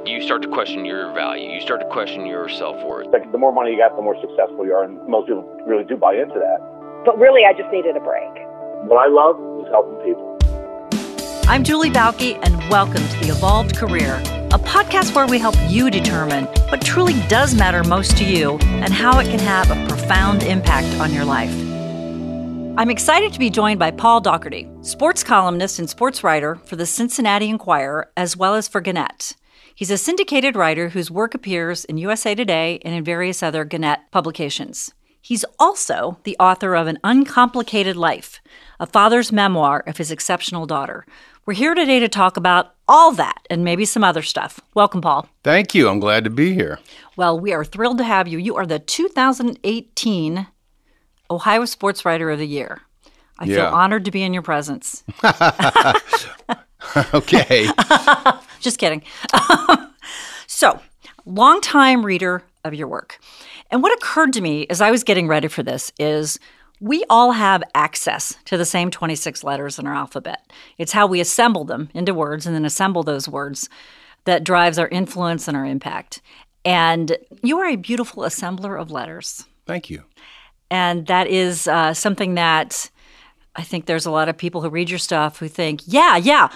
you start to question your value. You start to question your self-worth. Like, the more money you got, the more successful you are, and most people really do buy into that. But really, I just needed a break. What I love is helping people. I'm Julie Bauke, and welcome to The Evolved Career, a podcast where we help you determine what truly does matter most to you and how it can have a profound impact on your life. I'm excited to be joined by Paul Daugherty, sports columnist and sports writer for the Cincinnati Enquirer, as well as for Gannett. He's a syndicated writer whose work appears in USA Today and in various other Gannett publications. He's also the author of An Uncomplicated Life, a father's memoir of his exceptional daughter. We're here today to talk about all that and maybe some other stuff. Welcome, Paul. Thank you. I'm glad to be here. Well, we are thrilled to have you. You are the 2018 Ohio Sports Writer of the Year. I feel honored to be in your presence. Okay. Just kidding. So, longtime reader of your work. And what occurred to me as I was getting ready for this is we all have access to the same 26 letters in our alphabet. It's how we assemble them into words and then assemble those words that drives our influence and our impact. And you are a beautiful assembler of letters. Thank you. And that is something that I think there's a lot of people who read your stuff who think, yeah,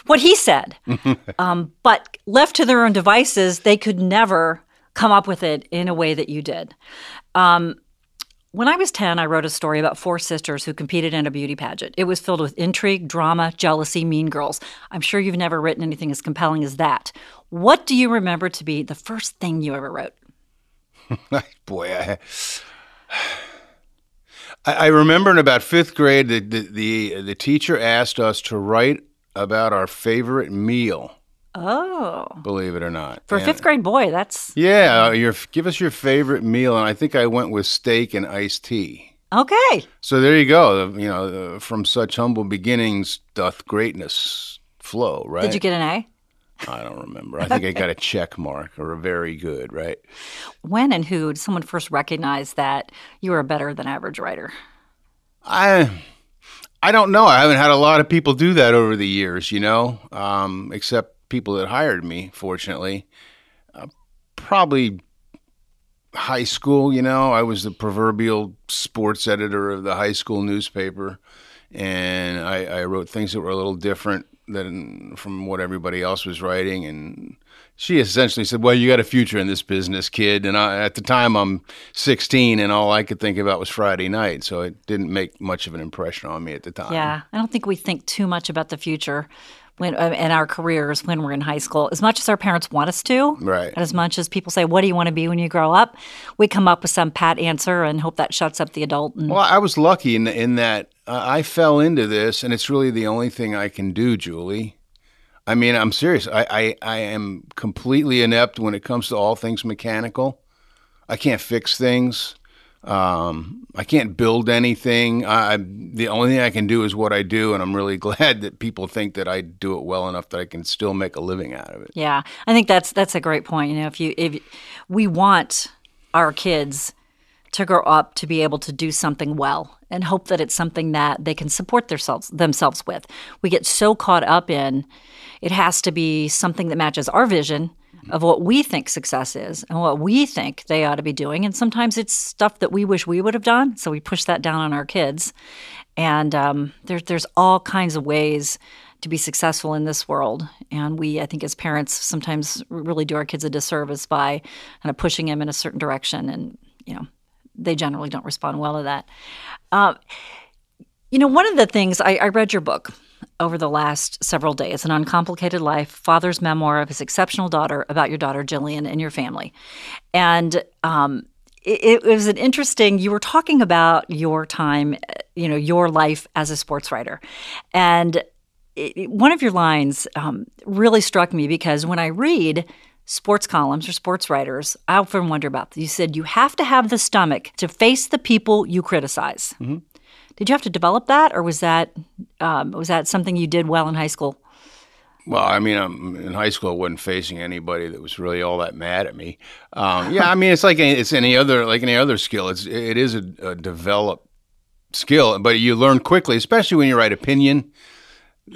what he said. But left to their own devices, they could never come up with it in a way that you did. When I was 10, I wrote a story about four sisters who competed in a beauty pageant. It was filled with intrigue, drama, jealousy, mean girls. I'm sure you've never written anything as compelling as that. What do you remember to be the first thing you ever wrote? Boy, I remember in about fifth grade, the teacher asked us to write about our favorite meal. Oh. Believe it or not. For a fifth grade boy, that's... Yeah, give us your favorite meal, and I think I went with steak and iced tea. Okay. So there you go. From such humble beginnings doth greatness flow, right? Did you get an A? I don't remember. I think I got a check mark or a very good, right? When and who did someone first recognize that you were a better than average writer? I don't know. I haven't had a lot of people do that over the years, except people that hired me, fortunately. Probably high school, I was the proverbial sports editor of the high school newspaper, and I wrote things that were a little different from what everybody else was writing, and she essentially said, well, you got a future in this business, kid. And at the time, I'm 16, and all I could think about was Friday night, so it didn't make much of an impression on me at the time. Yeah, I don't think we think too much about the future in our careers when we're in high school, as much as our parents want us to. Right. And as much as people say, what do you want to be when you grow up? We come up with some pat answer and hope that shuts up the adult. Well, I was lucky in that I fell into this, and it's really the only thing I can do, Julie. I mean, I'm serious. I am completely inept when it comes to all things mechanical. I can't fix things. I can't build anything. The only thing I can do is what I do, and I'm really glad that people think that I do it well enough that I can still make a living out of it. Yeah, I think that's a great point. If we want our kids to grow up to be able to do something well and hope that it's something that they can support themselves with. We get so caught up in it has to be something that matches our vision of what we think success is and what we think they ought to be doing. And sometimes it's stuff that we wish we would have done, so we push that down on our kids. And there's all kinds of ways to be successful in this world. And we, I think as parents, sometimes really do our kids a disservice by kind of pushing them in a certain direction. And, they generally don't respond well to that. One of the things, I read your book over the last several days, An Uncomplicated Life, father's memoir of his exceptional daughter, about your daughter Jillian and your family. And it was an interesting, you were talking about your time, your life as a sports writer. And one of your lines really struck me because when I read sports columns or sports writers, I often wonder about this. You said you have to have the stomach to face the people you criticize. Mm-hmm. Did you have to develop that, or was that something you did well in high school? Well, I mean, in high school, I wasn't facing anybody that was really all that mad at me. It's like any other skill. It is a developed skill, but you learn quickly, especially when you write opinion,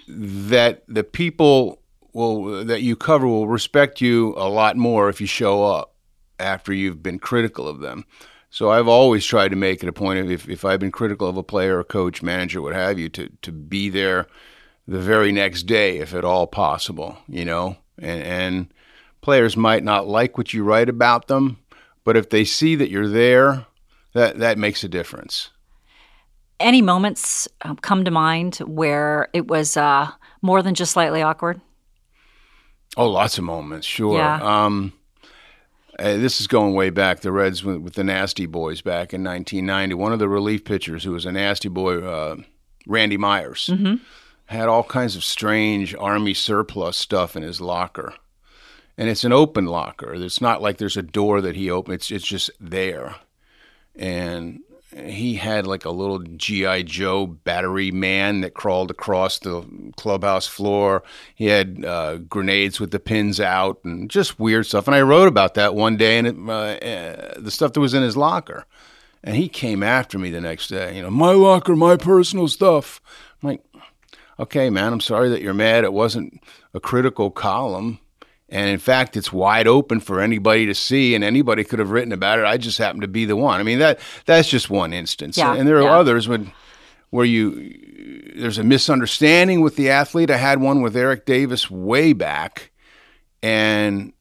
that the people that you cover will respect you a lot more if you show up after you've been critical of them. So I've always tried to make it a point of if I've been critical of a player, or coach, manager, what have you, to be there the very next day if at all possible, And players might not like what you write about them, but if they see that you're there, that makes a difference. Any moments come to mind where it was more than just slightly awkward? Oh, lots of moments, sure. Yeah. This is going way back. The Reds with the Nasty Boys back in 1990. One of the relief pitchers, who was a nasty boy, Randy Myers, had all kinds of strange Army surplus stuff in his locker. And it's an open locker. It's not like there's a door that he opens. It's just there. And he had like a little G.I. Joe battery man that crawled across the clubhouse floor. He had grenades with the pins out and just weird stuff. And I wrote about that one day, and the stuff that was in his locker. And he came after me the next day. My locker, my personal stuff. I'm like, okay, man, I'm sorry that you're mad. It wasn't a critical column. And in fact, it's wide open for anybody to see, and anybody could have written about it. I just happened to be the one. I mean, that's just one instance. Yeah, and there are others where there's a misunderstanding with the athlete. I had one with Eric Davis way back, and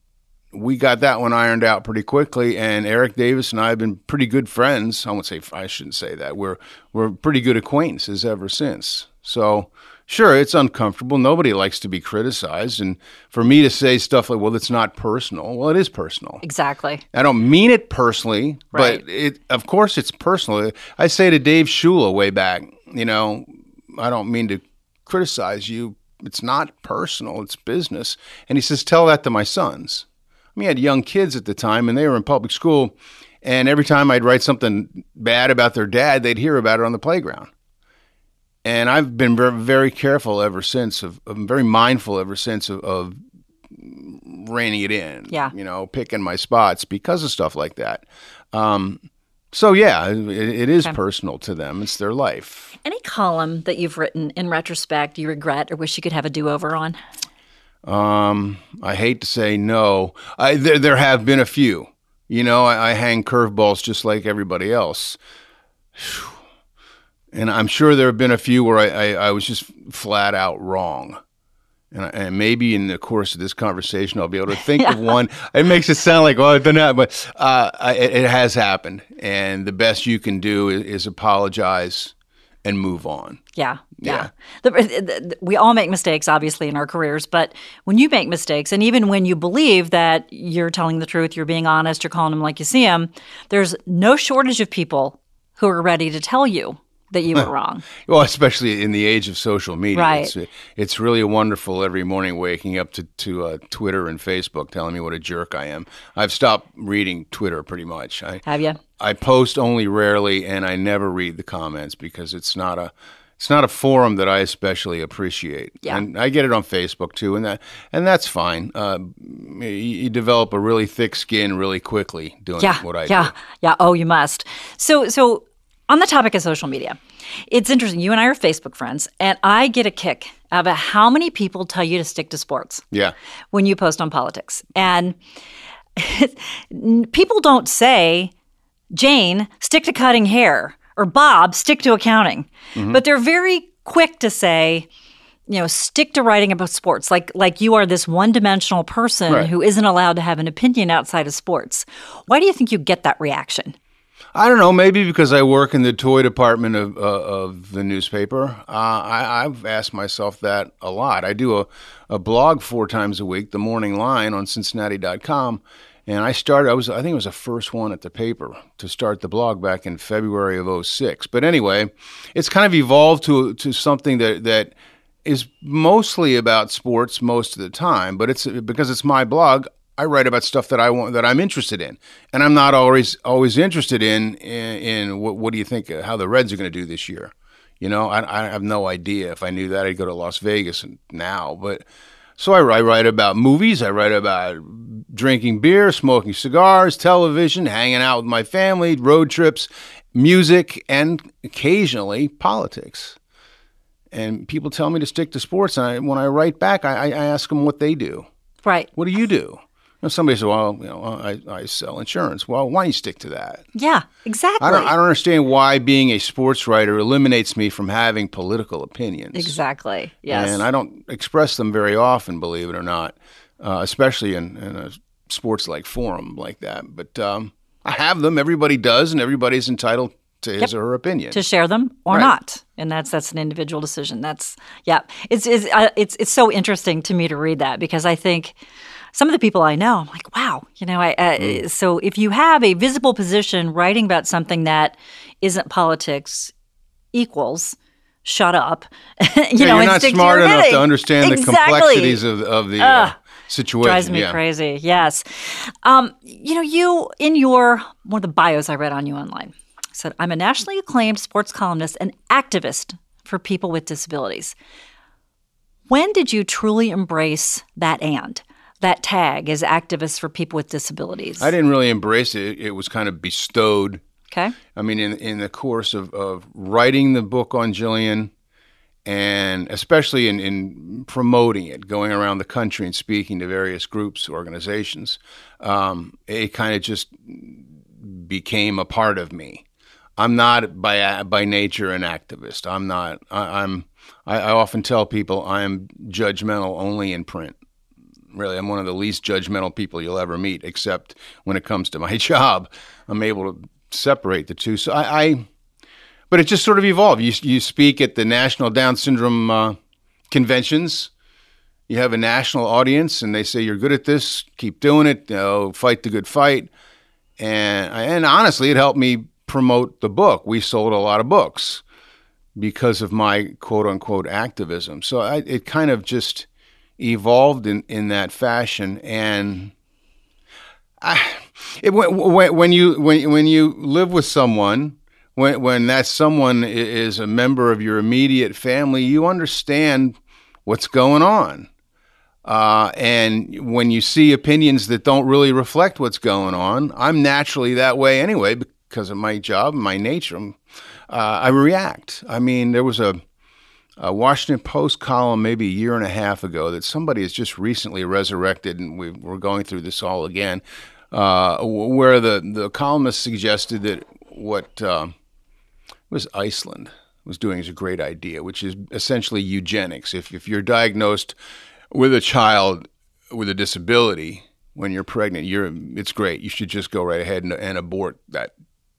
we got that one ironed out pretty quickly. And Eric Davis and I have been pretty good friends. I shouldn't say that. We're pretty good acquaintances ever since. So sure, it's uncomfortable. Nobody likes to be criticized. And for me to say stuff like, well, it's not personal. Well, it is personal. Exactly. I don't mean it personally, right. But of course it's personal. I say to Dave Shula way back, I don't mean to criticize you. It's not personal. It's business. And he says, tell that to my sons. I had young kids at the time, and they were in public school. And every time I'd write something bad about their dad, they'd hear about it on the playground. And I've been very, very careful ever since. I'm very mindful ever since of reining it in. Yeah. Picking my spots because of stuff like that. So yeah, it is personal to them. It's their life. Any column that you've written in retrospect you regret or wish you could have a do-over on? I hate to say no. There have been a few. I hang curveballs just like everybody else. And I'm sure there have been a few where I was just flat out wrong. And maybe in the course of this conversation, I'll be able to think of one. It makes it sound like, I've done that. But it has happened. And the best you can do is apologize and move on. Yeah. We all make mistakes, obviously, in our careers. But when you make mistakes, and even when you believe that you're telling the truth, you're being honest, you're calling them like you see them, there's no shortage of people who are ready to tell you that you were wrong. Well, especially in the age of social media. Right. It's really wonderful every morning waking up to Twitter and Facebook telling me what a jerk I am. I've stopped reading Twitter pretty much. Have you? I post only rarely, and I never read the comments because it's not a forum that I especially appreciate. Yeah. And I get it on Facebook too, and that's fine. You develop a really thick skin really quickly doing what I do. Yeah. Oh, you must. So on the topic of social media, it's interesting. You and I are Facebook friends, and I get a kick out of how many people tell you to stick to sports. Yeah. When you post on politics. And people don't say, Jane, stick to cutting hair, or Bob, stick to accounting. Mm-hmm. But they're very quick to say, stick to writing about sports, like you are this one-dimensional person who isn't allowed to have an opinion outside of sports. Why do you think you get that reaction? I don't know, maybe because I work in the toy department of the newspaper. I've asked myself that a lot. I do a blog 4 times a week, The Morning Line, on Cincinnati.com. And I think it was the first one at the paper to start the blog back in February of 2006. But anyway, it's kind of evolved to something that is mostly about sports most of the time. But it's because it's my blog, I write about stuff that I'm interested in, and I'm not always interested in what do you think how the Reds are going to do this year. I have no idea. If I knew that, I'd go to Las Vegas now. But so I write about movies. I write about drinking beer, smoking cigars, television, hanging out with my family, road trips, music, and occasionally politics. and people tell me to stick to sports. And when I write back, I ask them what they do. Right. What do you do? And somebody says, well, I sell insurance. Well, why don't you stick to that? Yeah, exactly. I don't understand why being a sports writer eliminates me from having political opinions. Exactly, yes. And I don't express them very often, believe it or not, especially in a sports-like forum like that. But I have them. Everybody does, and everybody's entitled to his or her opinion. To share them or not. And that's an individual decision. It's so interesting to me to read that, because I think some of the people I know, I'm like, wow, so if you have a visible position writing about something that isn't politics equals shut up. You're not smart enough to understand the complexities of the situation. Drives me crazy. Yes. You in one of the bios I read on you online said, I'm a nationally acclaimed sports columnist and activist for people with disabilities. When did you truly embrace that tag as activists for people with disabilities? I didn't really embrace it. It was kind of bestowed. Okay. I mean, in the course of writing the book on Jillian, and especially in promoting it, going around the country and speaking to various groups, organizations, it kind of just became a part of me. I'm not by nature an activist. I'm not. I often tell people I am judgmental only in print. Really, I'm one of the least judgmental people you'll ever meet, except when it comes to my job. I'm able to separate the two. So but it just sort of evolved. You speak at the National Down Syndrome conventions. You have a national audience, and they say, you're good at this, keep doing it, fight the good fight. And honestly, it helped me promote the book. We sold a lot of books because of my quote-unquote activism. So it kind of just evolved in that fashion. And when you live with someone, when that someone is a member of your immediate family, you understand what's going on. And when you see opinions that don't really reflect what's going on, I'm naturally that way anyway because of my job and my nature. I react. I mean, there was a Washington Post column maybe a year and a half ago that somebody has just recently resurrected, and we're going through this all again, where the columnist suggested that what was Iceland was doing is a great idea, which is essentially eugenics. If you're diagnosed with a child with a disability when you're pregnant, it's great. You should just go right ahead and abort that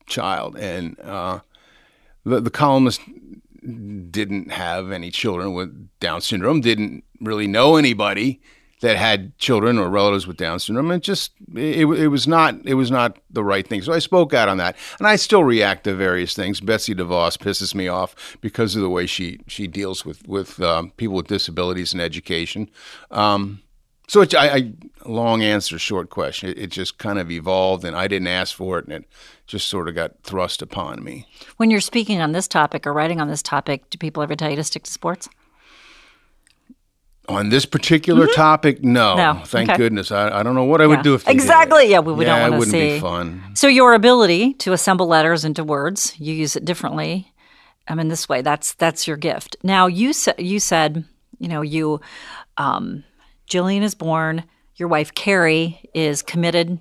child. And the columnist didn't have any children with Down syndrome, didn't really know anybody that had children or relatives with Down syndrome, and it was not the right thing. So I spoke out on that, and I still react to various things. Betsy DeVos pisses me off because of the way she deals with people with disabilities and education. So long answer, short question. It just kind of evolved, and I didn't ask for it, and it just sort of got thrust upon me. When you're speaking on this topic or writing on this topic, do people ever tell you to stick to sports? On this particular topic, no. Thank goodness. I don't know what I would do if they exactly. did. Yeah, we don't want to see. It wouldn't be fun. So your ability to assemble letters into words, you use it differently. I mean, this way, that's your gift. Now, you said, Jillian is born. Your wife, Carrie, is committed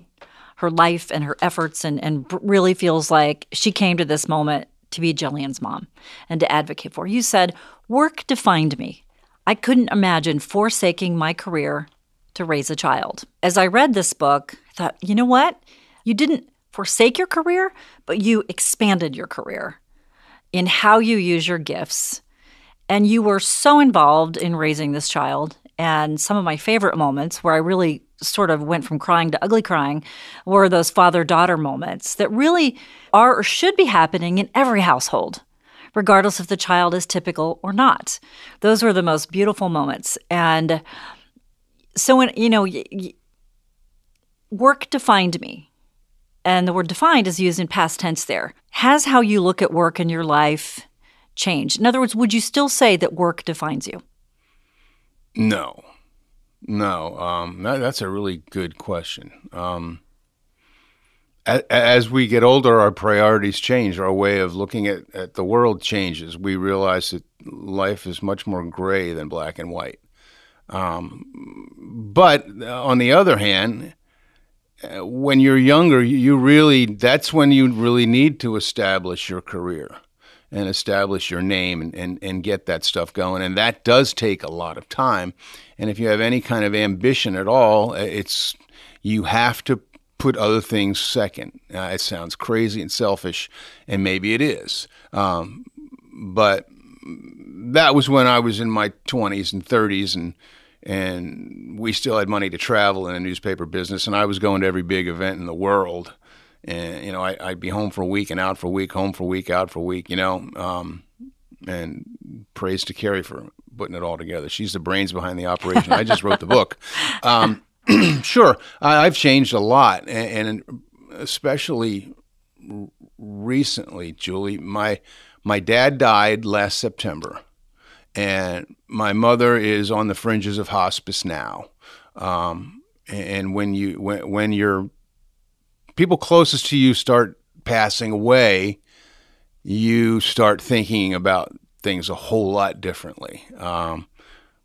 her life and her efforts and really feels like she came to this moment to be Jillian's mom and to advocate for her. You said, work defined me. I couldn't imagine forsaking my career to raise a child. As I read this book, I thought, you know what? You didn't forsake your career, but you expanded your career in how you use your gifts. And you were so involved in raising this child. And some of my favorite moments where I really sort of went from crying to ugly crying were those father-daughter moments that really are or should be happening in every household, regardless if the child is typical or not. Those were the most beautiful moments. And so when, work defined me. And the word defined is used in past tense there. Has how you look at work in your life changed? In other words, would you still say that work defines you? No. That's a really good question. As we get older, our priorities change. Our way of looking at the world changes. We realize life is much more gray than black and white. But on the other hand, when you're younger, that's when you really need to establish your career and establish your name and get that stuff going. And that does take a lot of time. And if you have any kind of ambition at all, you have to put other things second. It sounds crazy and selfish, and maybe it is. But that was when I was in my 20s and 30s, and we still had money to travel in the newspaper business, and I was going to every big event in the world. And, I'd be home for a week and out for a week, home for a week, out for a week, and praise to Carrie for putting it all together. She's the brains behind the operation. I just wrote the book. Sure, I've changed a lot, and especially recently, Julie. My dad died last September, and my mother is on the fringes of hospice now. And when your people closest to you start passing away, you start thinking about things a whole lot differently.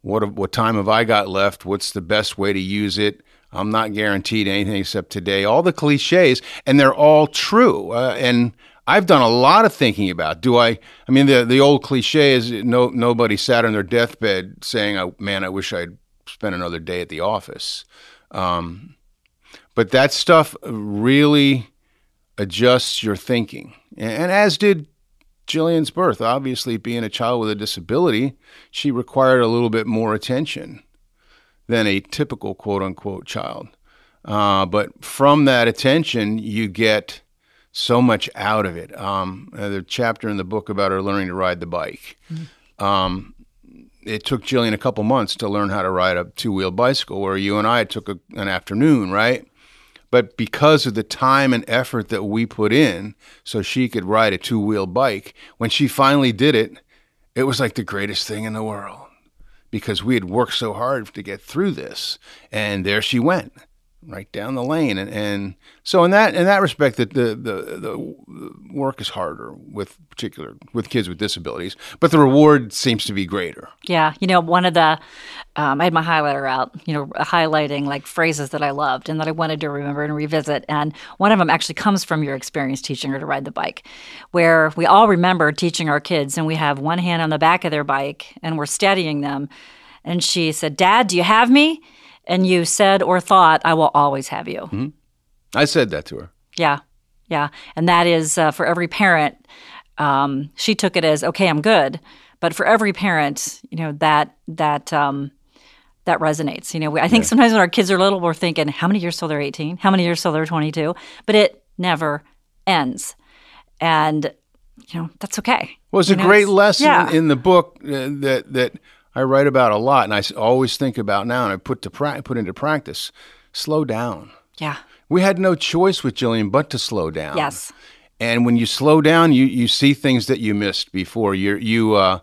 What time have I got left? What's the best way to use it? I'm not guaranteed anything except today. All the cliches, and they're all true. And I've done a lot of thinking about, the old cliche is nobody sat on their deathbed saying, man, I wish I'd spent another day at the office. But that stuff really adjusts your thinking. And as did Jillian's birth. Obviously, being a child with a disability, she required a little bit more attention than a typical quote-unquote child. But from that attention, you get so much out of it. There's a chapter in the book about her learning to ride the bike. Mm-hmm. It took Jillian a couple months to learn how to ride a two-wheel bicycle, where you and I took an afternoon, right? But because of the time and effort that we put in so she could ride a two-wheel bike, when she finally did it, it was like the greatest thing in the world, because we had worked so hard to get through this. And there she went, right down the lane. And so in that respect, the work is harder with kids with disabilities, but the reward seems to be greater. Yeah. One of the, I had my highlighter out, highlighting like phrases that I loved and that I wanted to remember and revisit. And one of them actually comes from your experience teaching her to ride the bike, where we all remember teaching our kids and we have one hand on the back of their bike and we're steadying them. And she said, "Dad, do you have me?" And you said or thought, "I will always have you." Mm-hmm. I said that to her. Yeah. Yeah. And that is for every parent. She took it as, okay, I'm good. But for every parent, that resonates. I think sometimes when our kids are little, we're thinking, how many years till they're 18? How many years till they're 22? But it never ends. And, that's okay. Well, it's a great lesson in the book that I write about a lot, and I always think about now, and I put into practice. Slow down. Yeah. We had no choice with Jillian but to slow down. Yes. And when you slow down, you see things that you missed before. You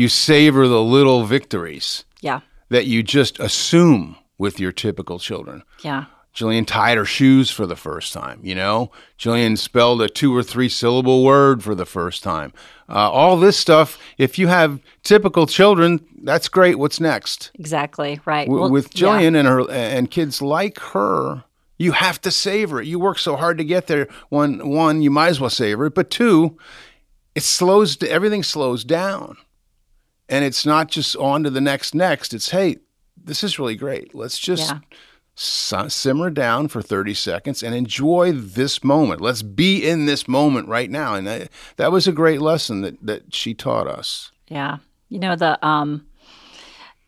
savor the little victories. Yeah. That you just assume with your typical children. Yeah. Jillian tied her shoes for the first time, Jillian spelled a 2 or 3 syllable word for the first time. All this stuff, if you have typical children, that's great. What's next? Exactly, right. With Jillian and kids like her, you have to savor it. You work so hard to get there. One, you might as well savor it. But two, everything slows down. And it's not just on to the next. It's, hey, this is really great. Let's just simmer down for 30 seconds and enjoy this moment. Let's be in this moment right now. And that was a great lesson that she taught us. Yeah.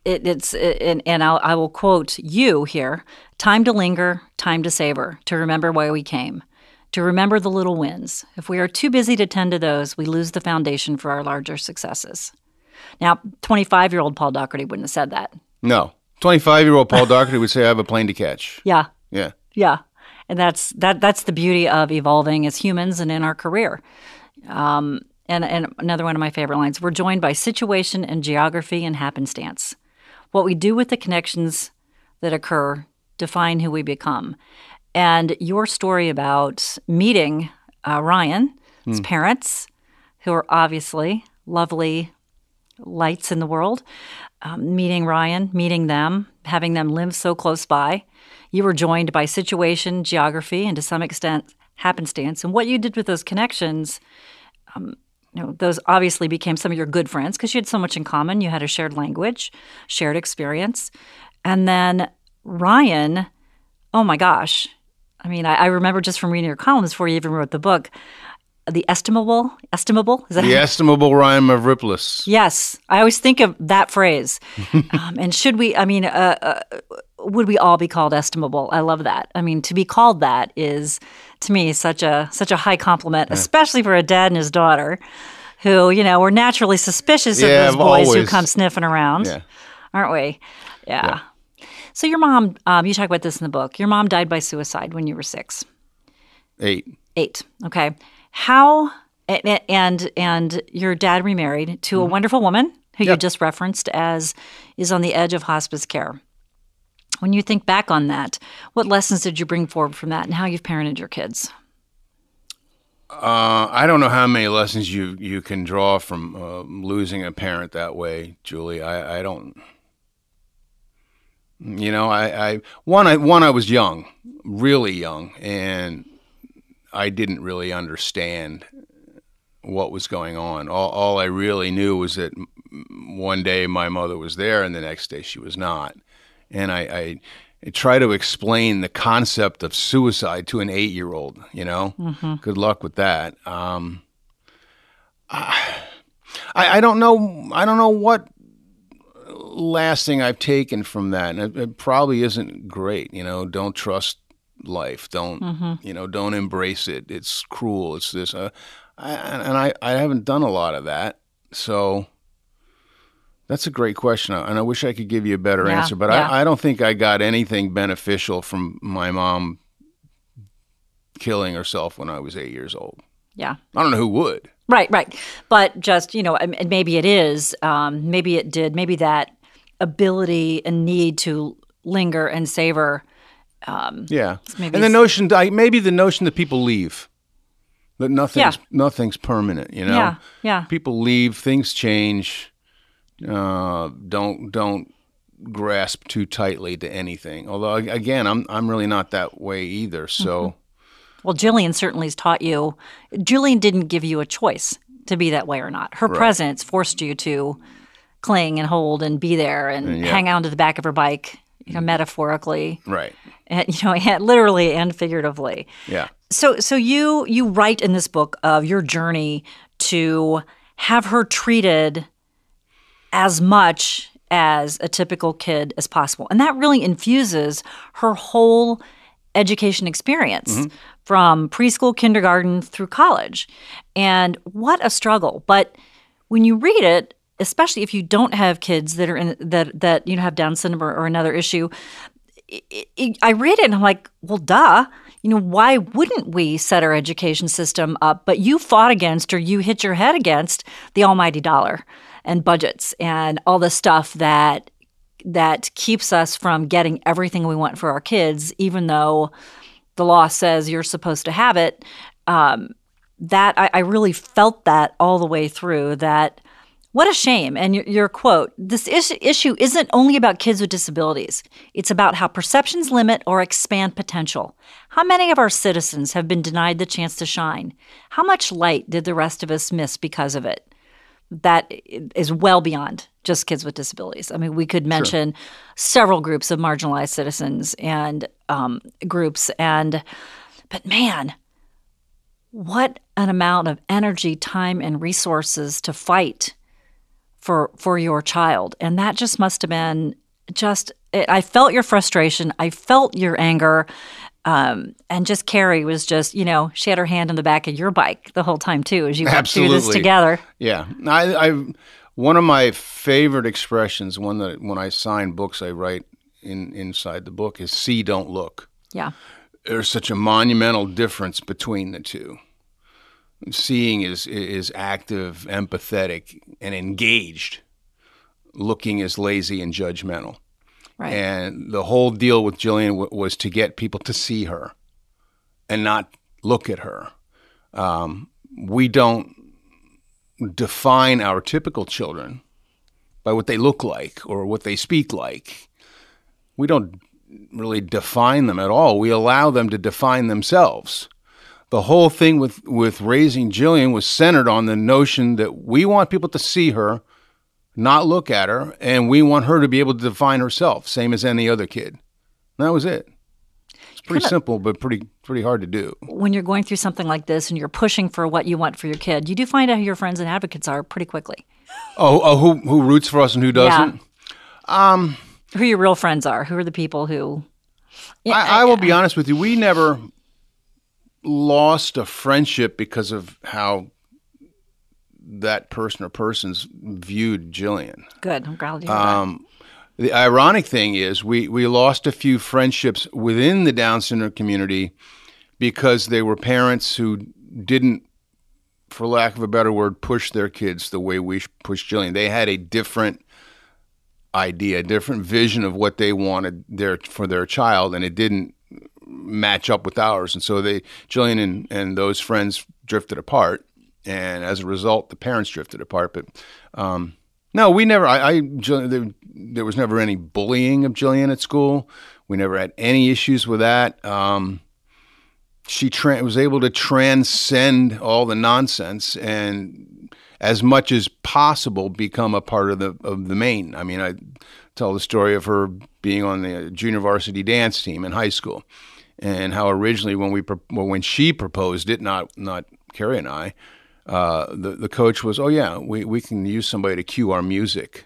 I will quote you here: "Time to linger, time to savor, to remember why we came, to remember the little wins. If we are too busy to tend to those, we lose the foundation for our larger successes." Now, 25-year-old Paul Daugherty wouldn't have said that. No. 25-year-old Paul Daugherty would say, "I have a plane to catch." Yeah. Yeah. Yeah. And that's the beauty of evolving as humans and in our career. And another one of my favorite lines: "We're joined by situation and geography and happenstance. What we do with the connections that occur define who we become." And your story about meeting Ryan's parents, who are obviously lovely, lights in the world, meeting Ryan, meeting them, having them live so close by. You were joined by situation, geography, and to some extent happenstance. And what you did with those connections, those obviously became some of your good friends because you had so much in common. You had a shared language, shared experience. And then Ryan, oh my gosh. I mean, I remember just from reading your columns before you even wrote the book, the estimable, is that The estimable Ryan Mavropoulos. Yes. I always think of that phrase. And should we, would we all be called estimable? I love that. I mean, to be called that is, to me, such a high compliment, especially for a dad and his daughter who, we're naturally suspicious of those boys who come sniffing around, aren't we? Yeah. So your mom, you talk about this in the book, your mom died by suicide when you were 6. 8. 8, okay. How, and your dad remarried to a wonderful woman who you just referenced as is on the edge of hospice care. When you think back on that, what lessons did you bring forward from that and how you've parented your kids? I don't know how many lessons you can draw from losing a parent that way, Julie. I don't. I was young, really young, and I didn't really understand what was going on. All I really knew was that one day my mother was there and the next day she was not. And I try to explain the concept of suicide to an 8-year-old, Good luck with that. I don't know what lasting I've taken from that. And it probably isn't great, don't trust life. Don't don't embrace it. It's cruel. It's this. I haven't done a lot of that. So that's a great question, and I wish I could give you a better answer. But I don't think I got anything beneficial from my mom killing herself when I was 8 years old. Yeah, I don't know who would. Right. But just and maybe it is. Maybe it did. Maybe that ability and need to linger and savor. And the notion that people leave, that nothing's permanent, Yeah. People leave, things change. Don't grasp too tightly to anything. Although again, I'm really not that way either. So, well, Jillian certainly has taught you. Jillian didn't give you a choice to be that way or not. Her presence forced you to cling and hold and be there and hang out to the back of her bike. Metaphorically, right? And, literally and figuratively. Yeah. So you write in this book of your journey to have her treated as much as a typical kid as possible, and that really infuses her whole education experience from preschool, kindergarten through college. And what a struggle! But when you read it, especially if you don't have kids that are that have Down syndrome or another issue, I read it and I'm like, well, duh. Why wouldn't we set our education system up? But you fought against, or you hit your head against, the almighty dollar and budgets and all the stuff that keeps us from getting everything we want for our kids, even though the law says you're supposed to have it. That I really felt that all the way through. That. What a shame. And your quote, this issue isn't only about kids with disabilities. It's about how perceptions limit or expand potential. How many of our citizens have been denied the chance to shine? How much light did the rest of us miss because of it? That is well beyond just kids with disabilities. I mean, we could mention several groups of marginalized citizens and groups. But man, what an amount of energy, time, and resources to fight for your child. And that just must have been I felt your frustration. I felt your anger. And just Carrie was just, she had her hand on the back of your bike the whole time too, as you went through this together. Yeah. One of my favorite expressions, one that when I sign books I write inside the book, is see, don't look. Yeah. There's such a monumental difference between the two. Seeing is active, empathetic, and engaged. Looking is lazy and judgmental. Right. And the whole deal with Jillian was to get people to see her and not look at her. We don't define our typical children by what they look like or what they speak like. We don't really define them at all. We allow them to define themselves. The whole thing with raising Jillian was centered on the notion that we want people to see her, not look at her, and we want her to be able to define herself, same as any other kid. And that was it. It's pretty simple, but pretty hard to do. When you're going through something like this and you're pushing for what you want for your kid, you do find out who your friends and advocates are pretty quickly. Who roots for us and who doesn't? Yeah. Who your real friends are. Who are the people who... Yeah, I will be honest with you. We never lost a friendship because of how that person or persons viewed Jillian. Good. I'm glad to hear that. The ironic thing is we lost a few friendships within the Down syndrome community because they were parents who didn't, for lack of a better word, push their kids the way we pushed Jillian. They had a different idea, a different vision of what they wanted for their child, and it didn't match up with ours. And so Jillian and those friends drifted apart, and as a result, the parents drifted apart. But no, we never. There was never any bullying of Jillian at school. We never had any issues with that. She was able to transcend all the nonsense and, as much as possible, become a part of the main. I mean, I tell the story of her being on the junior varsity dance team in high school, and how originally when she proposed it, not Carrie and I, the coach was, oh yeah, we can use somebody to cue our music.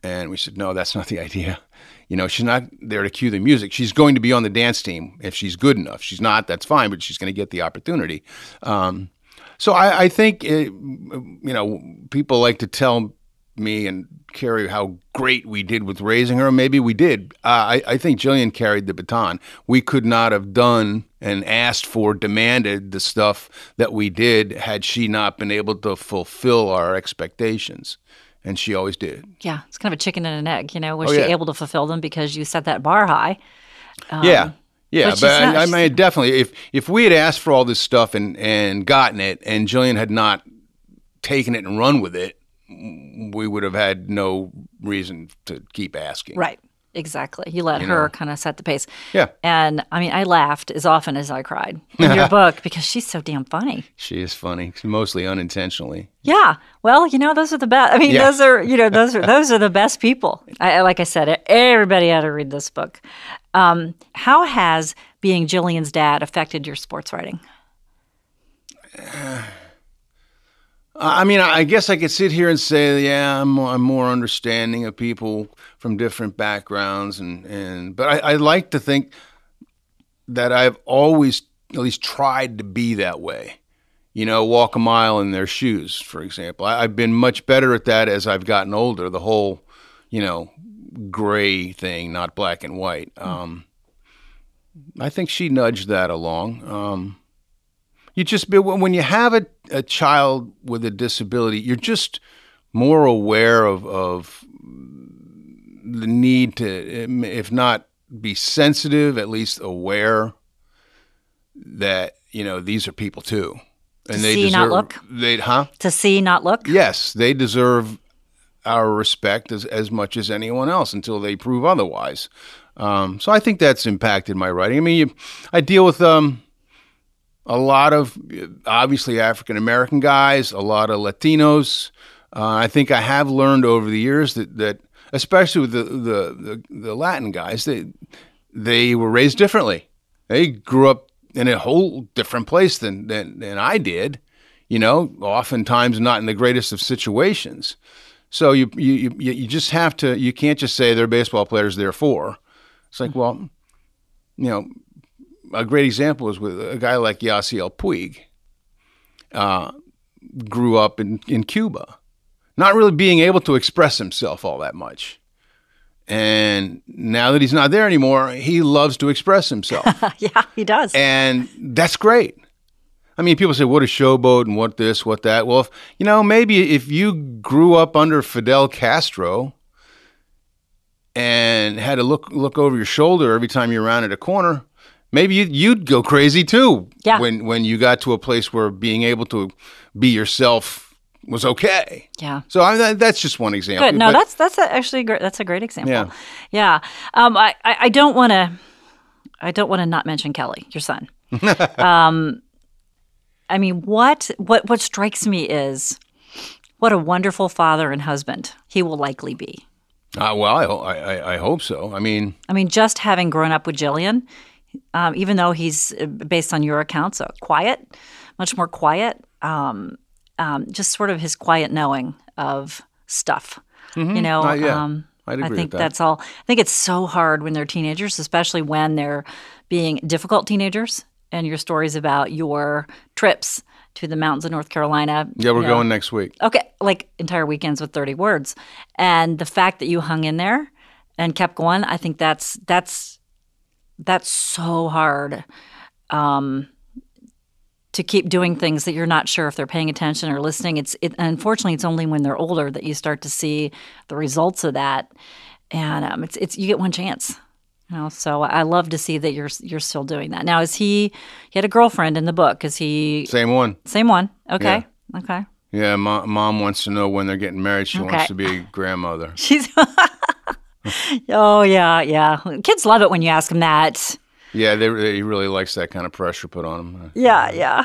And we said, no, that's not the idea. She's not there to cue the music. She's going to be on the dance team if she's good enough. She's not, that's fine, but she's going to get the opportunity. So I think, people like to tell me and Carrie how great we did with raising her. Maybe we did. I think Jillian carried the baton. We could not have done and asked for, demanded the stuff that we did had she not been able to fulfill our expectations. And she always did. Yeah, it's kind of a chicken and an egg. Was she able to fulfill them because you set that bar high? Yeah, but I mean, definitely, if we had asked for all this stuff and gotten it, and Jillian had not taken it and run with it, we would have had no reason to keep asking. Right. Exactly. You let her kind of set the pace. Yeah. And I mean, I laughed as often as I cried in your book because she's so damn funny. She is funny, mostly unintentionally. Yeah. Well, those are the best. I mean, those are the best people. Like I said, everybody ought to read this book. How has being Jillian's dad affected your sports writing? I mean, I guess I could sit here and say, yeah, I'm more understanding of people from different backgrounds, but I like to think that I've always at least tried to be that way. Walk a mile in their shoes, for example. I've been much better at that as I've gotten older. The whole, gray thing, not black and white. I think she nudged that along. When you have a child with a disability, you're just more aware of the need to, if not be sensitive, at least aware that, these are people too. And to see, not look? To see, not look? Yes, they deserve our respect as much as anyone else until they prove otherwise. So I think that's impacted my writing. I mean, I deal with a lot of, obviously, African-American guys, a lot of Latinos. I think I have learned over the years that especially with the Latin guys, they were raised differently. They grew up in a whole different place than I did, oftentimes not in the greatest of situations. So you just have to, you can't just say they're baseball players, therefore. It's like, well, a great example is with a guy like Yasiel Puig, grew up in Cuba, not really being able to express himself all that much. And now that he's not there anymore, he loves to express himself. Yeah, he does. And that's great. I mean, people say, what a showboat and what this, what that. Well, maybe if you grew up under Fidel Castro and had to look over your shoulder every time you rounded a corner, maybe you'd go crazy too. Yeah. When you got to a place where being able to be yourself was okay. Yeah. So that's just one example. Good. No, But- actually that's a great example. Yeah. Yeah. I don't want to not mention Kelly, your son. I mean, what strikes me is what a wonderful father and husband he will likely be. Well, I hope so. I mean, just having grown up with Jillian, even though he's, based on your accounts, much more quiet, just sort of his quiet knowing of stuff, you know. I'd agree I think with that. that's all. I think it's so hard when they're teenagers, especially when they're being difficult teenagers. And your stories about your trips to the mountains of North Carolina. Yeah, we're going next week. Okay, like entire weekends with 30 words. And the fact that you hung in there and kept going, I think that's so hard to keep doing things that you're not sure if they're paying attention or listening. Unfortunately, it's only when they're older that you start to see the results of that. And it's you get one chance. You know, so I love to see that you're still doing that. Now, he had a girlfriend in the book? Is he Same one? Same one. Okay. Yeah. Okay. Yeah, mom wants to know when they're getting married. She wants to be a grandmother. She's Oh yeah. Kids love it when you ask them that. Yeah, he really likes that kind of pressure put on him. Yeah.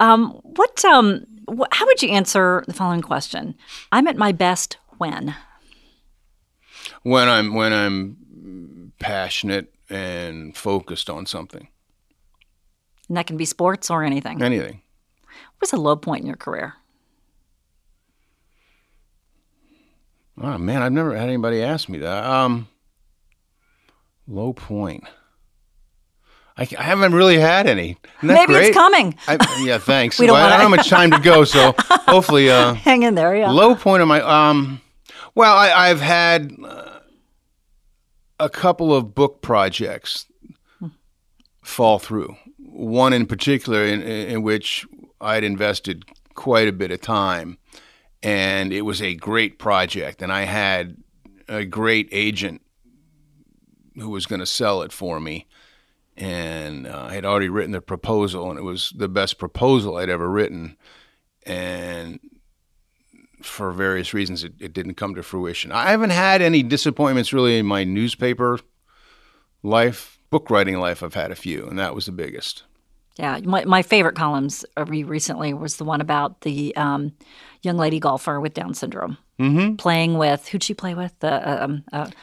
How would you answer the following question? I'm at my best when? When I'm passionate and focused on something. And that can be sports or anything. Anything. What was a low point in your career? Oh man, I've never had anybody ask me that. Low point. I haven't really had any. Isn't that Maybe great? it's coming. Yeah, thanks. We don't I don't wanna- have much time to go, so hopefully. Hang in there. Yeah. Low point of my. Well, I've had a couple of book projects fall through. One in particular in which I'd invested quite a bit of time, and it was a great project, and I had a great agent who was going to sell it for me, and I had already written the proposal, and it was the best proposal I'd ever written, and for various reasons, it didn't come to fruition. I haven't had any disappointments really in my newspaper life. Book writing life, I've had a few, and that was the biggest. Yeah, my favorite columns recently was the one about the young lady golfer with Down syndrome. Mm-hmm. Playing with, who'd she play with?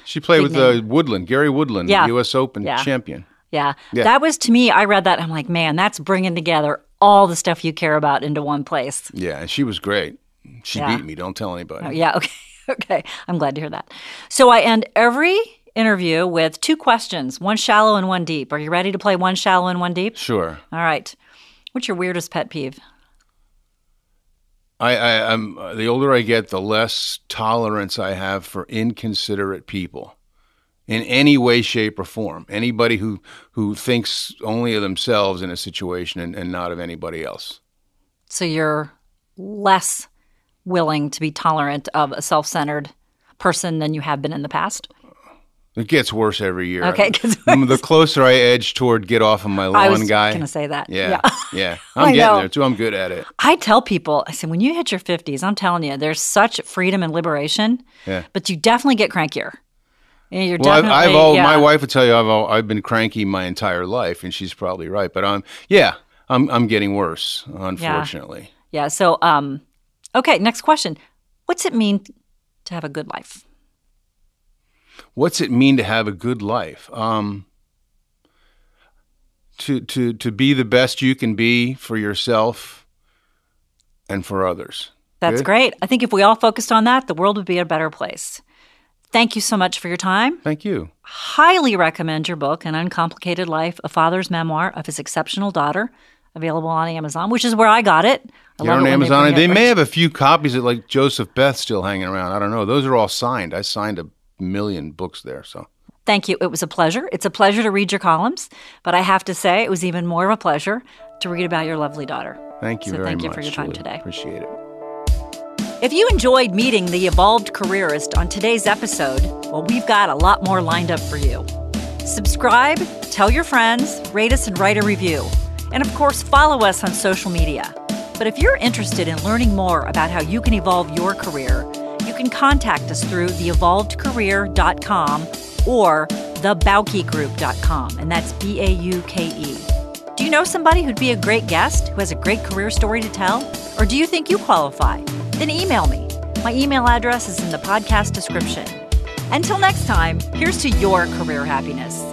She played with Woodland, Gary Woodland, Yeah. U.S. Open Yeah. champion. Yeah, that was, to me, I read that, I'm like, man, that's bringing together all the stuff you care about into one place. Yeah, and she was great. She Yeah. beat me. Don't tell anybody. Oh, yeah, okay. I'm glad to hear that. So I end every interview with 2 questions, one shallow and one deep. Are you ready to play one shallow and one deep? Sure. All right. What's your weirdest pet peeve? I'm the older I get, the less tolerance I have for inconsiderate people in any way, shape, or form. Anybody who thinks only of themselves in a situation and not of anybody else. So you're less willing to be tolerant of a self-centered person than you have been in the past? It gets worse every year. Okay. The closer I edge toward get off of my lawn I was guy. going to say that. Yeah. I'm I getting know. there too. I'm good at it. I tell people, I said, when you hit your 50s, I'm telling you, there's such freedom and liberation, Yeah. but you definitely get crankier. Yeah, you're Well, definitely, my wife would tell you I've been cranky my entire life, and she's probably right. But I'm getting worse, unfortunately. Yeah. So, okay. Next question. What's it mean to have a good life? What's it mean to have a good life? To be the best you can be for yourself and for others. That's Good? great. I think if we all focused on that, the world would be a better place. Thank you so much for your time. Thank you. Highly recommend your book, An Uncomplicated Life, a father's memoir of his exceptional daughter, available on Amazon, which is where I got it. I You're love on it when Amazon. bring They it may right- have a few copies of like Joseph Beth still hanging around. I don't know. Those are all signed. I signed 1 million books there. So Thank you. It was a pleasure. It's a pleasure to read your columns, but I have to say it was even more of a pleasure to read about your lovely daughter. thank you So very thank you much. for your time Julie. today. Appreciate it. If you enjoyed meeting the evolved careerist on today's episode, well, we've got a lot more lined up for you. Subscribe, tell your friends, rate us, and write a review. And of course, follow us on social media. But if you're interested in learning more about how you can evolve your career, you can contact us through theevolvedcareer.com or thebaukegroup.com, and that's Bauke. Do you know somebody who'd be a great guest, who has a great career story to tell? Or do you think you qualify? Then email me. My email address is in the podcast description. Until next time, here's to your career happiness.